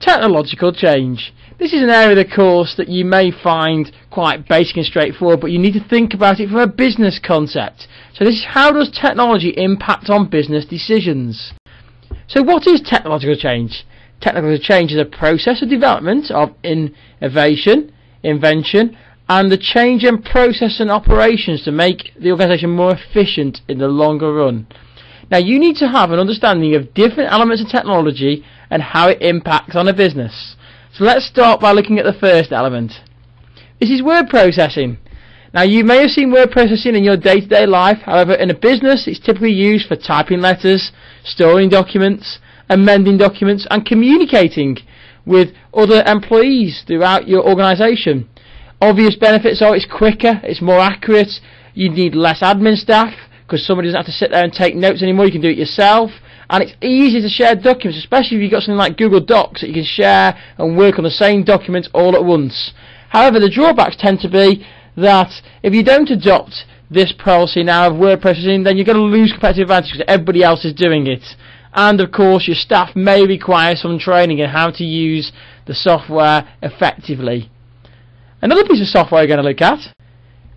Technological change. This is an area of the course that you may find quite basic and straightforward, but you need to think about it from a business concept. So this is how does technology impact on business decisions? So what is technological change? Technological change is a process of development of innovation, invention, and the change in process and operations to make the organisation more efficient in the longer run. Now you need to have an understanding of different elements of technology and how it impacts on a business. So let's start by looking at the first element. This is word processing. Now you may have seen word processing in your day-to-day life, however in a business it's typically used for typing letters, storing documents, amending documents and communicating with other employees throughout your organisation. Obvious benefits are it's quicker, it's more accurate, you need less admin staff because somebody doesn't have to sit there and take notes anymore, you can do it yourself. And it's easy to share documents, especially if you've got something like Google Docs that you can share and work on the same document all at once. However, the drawbacks tend to be that if you don't adopt this policy now of word processing, then you're going to lose competitive advantage because everybody else is doing it. And of course, your staff may require some training in how to use the software effectively. Another piece of software you're going to look at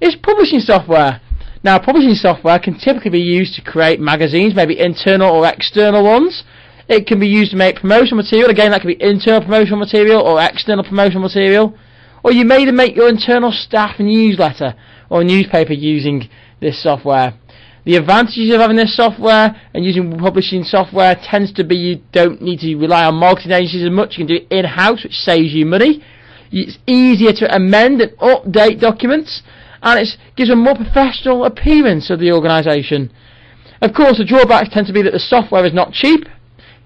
is publishing software. Now, publishing software can typically be used to create magazines, maybe internal or external ones. It can be used to make promotional material. Again, that can be internal promotional material or external promotional material. Or you may even make your internal staff newsletter or newspaper using this software. The advantages of having this software and using publishing software tends to be you don't need to rely on marketing agencies as much. You can do it in-house, which saves you money. It's easier to amend and update documents, and it gives a more professional appearance of the organisation. Of course, the drawbacks tend to be that the software is not cheap.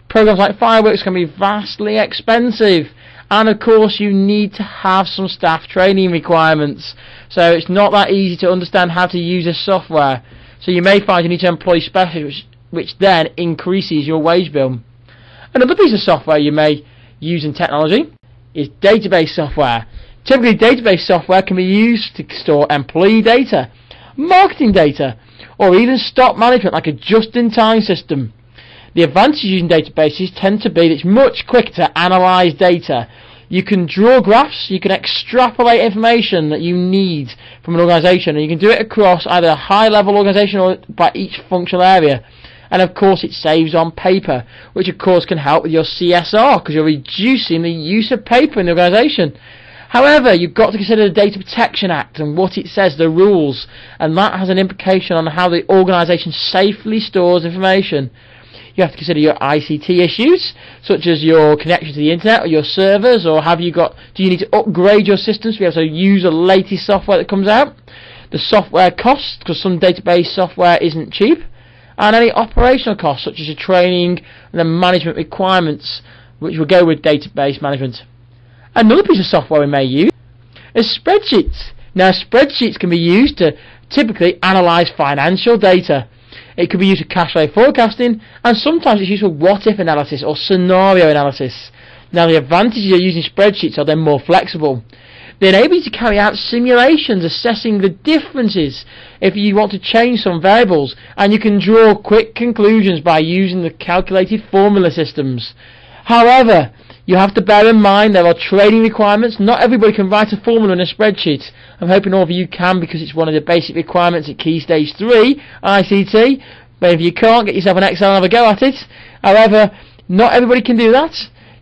Programs like Fireworks can be vastly expensive, and of course you need to have some staff training requirements. So it's not that easy to understand how to use this software. So you may find you need to employ specialists, which then increases your wage bill. Another piece of software you may use in technology is database software. Typically, database software can be used to store employee data, marketing data, or even stock management like a just-in-time system. The advantages of using databases tend to be that it's much quicker to analyse data. You can draw graphs, you can extrapolate information that you need from an organisation, and you can do it across either a high-level organisation or by each functional area. And of course it saves on paper, which of course can help with your CSR because you're reducing the use of paper in the organisation. However, you've got to consider the Data Protection Act and what it says, the rules, and that has an implication on how the organisation safely stores information. You have to consider your ICT issues, such as your connection to the internet or your servers, or do you need to upgrade your systems to be able to use the latest software that comes out? The software costs, because some database software isn't cheap, and any operational costs, such as your training and the management requirements, which will go with database management. Another piece of software we may use is spreadsheets. Now, spreadsheets can be used to typically analyse financial data. It can be used for cash flow forecasting, and sometimes it's used for what-if analysis or scenario analysis. Now, the advantages of using spreadsheets are they're more flexible. They enable you to carry out simulations assessing the differences if you want to change some variables, and you can draw quick conclusions by using the calculated formula systems. However, you have to bear in mind there are training requirements. Not everybody can write a formula in a spreadsheet. I'm hoping all of you can because it's one of the basic requirements at Key Stage 3 ICT. But if you can't, get yourself an Excel and have a go at it. However, not everybody can do that.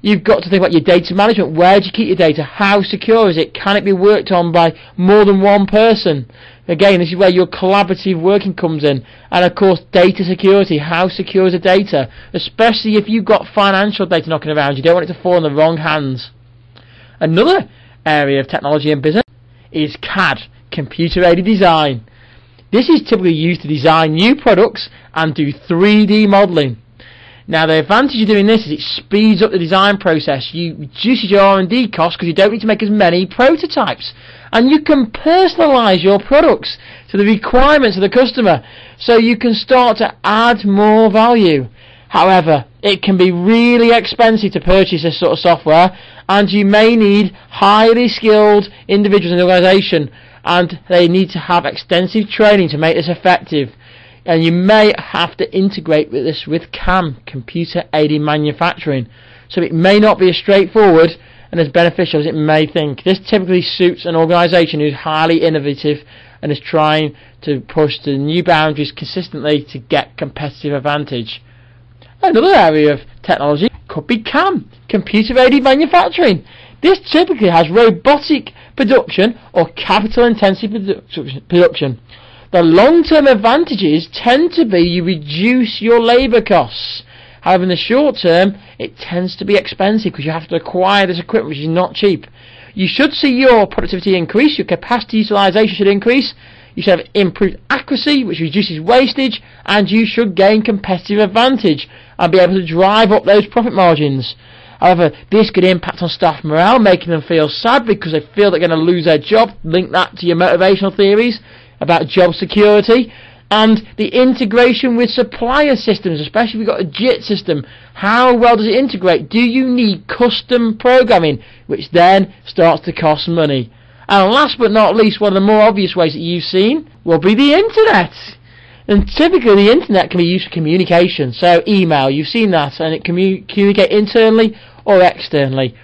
You've got to think about your data management. Where do you keep your data? How secure is it? Can it be worked on by more than one person? Again, this is where your collaborative working comes in. And of course, data security. How secure is the data? Especially if you've got financial data knocking around. You don't want it to fall in the wrong hands. Another area of technology in business is CAD, computer-aided design. This is typically used to design new products and do 3D modelling. Now, the advantage of doing this is it speeds up the design process. You reduces your R&D costs because you don't need to make as many prototypes. And you can personalise your products to the requirements of the customer, so you can start to add more value. However, it can be really expensive to purchase this sort of software, and you may need highly skilled individuals in the organisation, and they need to have extensive training to make this effective. And you may have to integrate with this with CAM, computer aided manufacturing. so it may not be as straightforward and as beneficial as it may think. This typically suits an organisation who's highly innovative and is trying to push the new boundaries consistently to get competitive advantage. Another area of technology could be CAM, computer-aided manufacturing. This typically has robotic production or capital-intensive production. The long-term advantages tend to be you reduce your labour costs. However, in the short term, it tends to be expensive because you have to acquire this equipment, which is not cheap. You should see your productivity increase, your capacity utilisation should increase, you should have improved accuracy, which reduces wastage, and you should gain competitive advantage and be able to drive up those profit margins. However, this could impact on staff morale, making them feel sad because they feel they're going to lose their job. Link that to your motivational theories about job security. And the integration with supplier systems, especially if you've got a JIT system. How well does it integrate? Do you need custom programming, which then starts to cost money? And last but not least, one of the more obvious ways that you've seen will be the internet. And typically the internet can be used for communication. So email, you've seen that, and it can communicate internally or externally.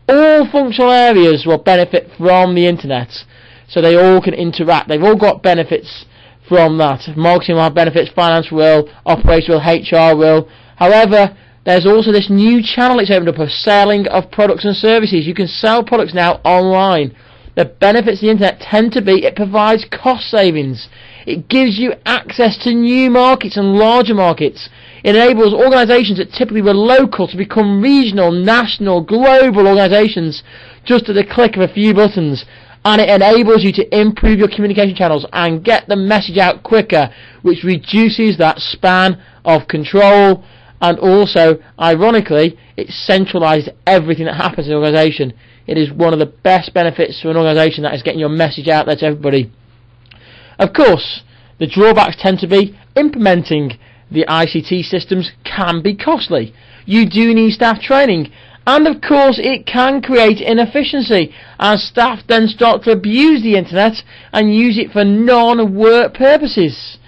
All functional areas will benefit from the internet. So they all can interact. They've all got benefits from that. Marketing will have benefits, finance will, operations will, HR will. However, there's also this new channel it's opened up of selling of products and services. You can sell products now online. The benefits of the internet tend to be it provides cost savings. It gives you access to new markets and larger markets. It enables organisations that typically were local to become regional, national, global organisations just at the click of a few buttons. And it enables you to improve your communication channels and get the message out quicker, which reduces that span of control, and also, ironically, it centralises everything that happens in an organisation. It is one of the best benefits to an organisation, that is getting your message out there to everybody. Of course, the drawbacks tend to be implementing the ICT systems can be costly. You do need staff training. And of course it can create inefficiency as staff then start to abuse the internet and use it for non-work purposes.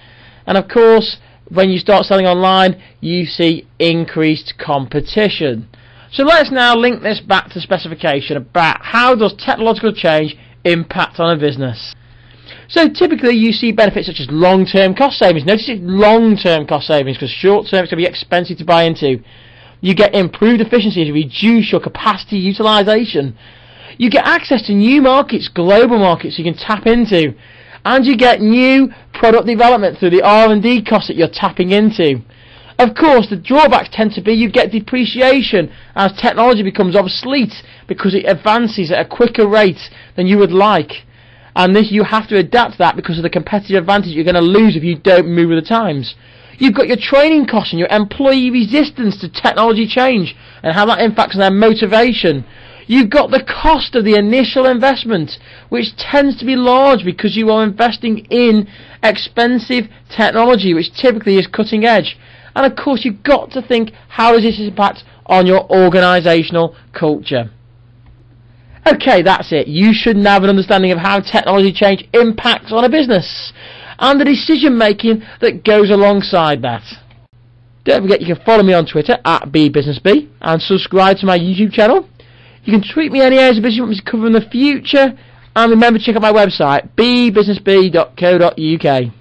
And of course when you start selling online you see increased competition. So let's now link this back to specification about how does technological change impact on a business. So typically you see benefits such as long-term cost savings. Notice it's long-term cost savings because short-term it's going to be expensive to buy into. You get improved efficiency to reduce your capacity utilisation. You get access to new markets, global markets you can tap into. And you get new product development through the R&D costs that you're tapping into. Of course, the drawbacks tend to be you get depreciation as technology becomes obsolete because it advances at a quicker rate than you would like. And this you have to adapt to that because of the competitive advantage you're going to lose if you don't move with the times. You've got your training costs and your employee resistance to technology change and how that impacts on their motivation. You've got the cost of the initial investment, which tends to be large because you are investing in expensive technology, which typically is cutting edge. And of course you've got to think, how does this impact on your organisational culture? Okay, that's it. You should now have an understanding of how technology change impacts on a business and the decision making that goes alongside that. Don't forget you can follow me on Twitter at BeeBusinessBee and subscribe to my YouTube channel. You can tweet me any areas of business you want me to cover in the future, and remember to check out my website beebusinessbee.co.uk.